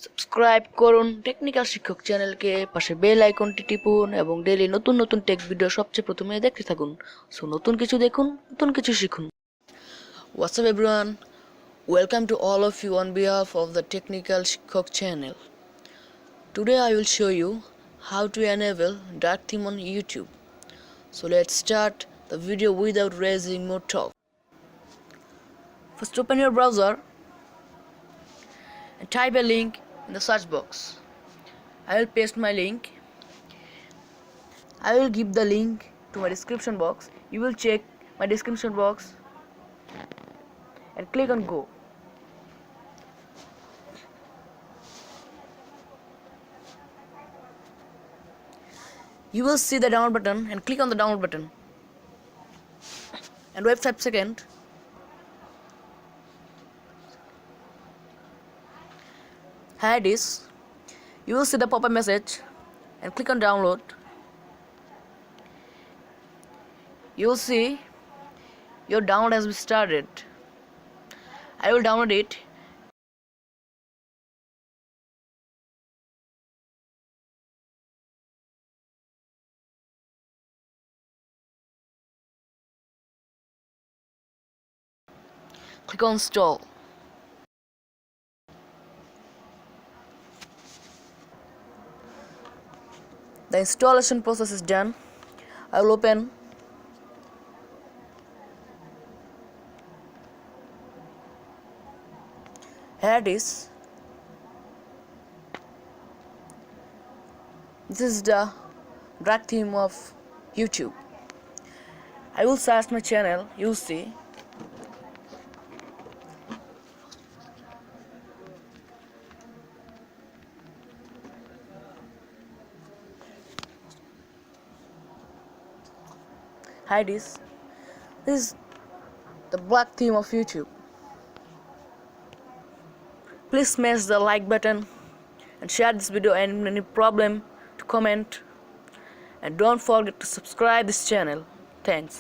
Subscribe করুন technical শিক্ষক চ্যানেলকে, পাশে বেল আইকনটি টিপুন এবং ডেইলি নতুন নতুন টেক ভিডিও সবচেয়ে প্রথমে দেখতে থাকুন। সো নতুন কিছু দেখুন, নতুন কিছু শিখুন। What's up everyone? Welcome to all of you on behalf of the Technical Shikkhok channel. Today I will show you how to enable dark theme on YouTube. So let's start the video without raising more talk. First open your browser and type a link in the search box. I will paste my link. I will give the link to my description box. You will check my description box and click on go. You will see the download button and click on the download button and wait 5 seconds. Here it is. You will see the pop-up message and click on download. You will see your download has been started. I will download it. Click on install. The installation process is done. I will open. Here it is. This is the dark theme of YouTube. I will search my channel. You will see. Here it is. This is the black theme of YouTube. Please smash the like button and share this video, and any problem to comment, and don't forget to subscribe this channel. Thanks.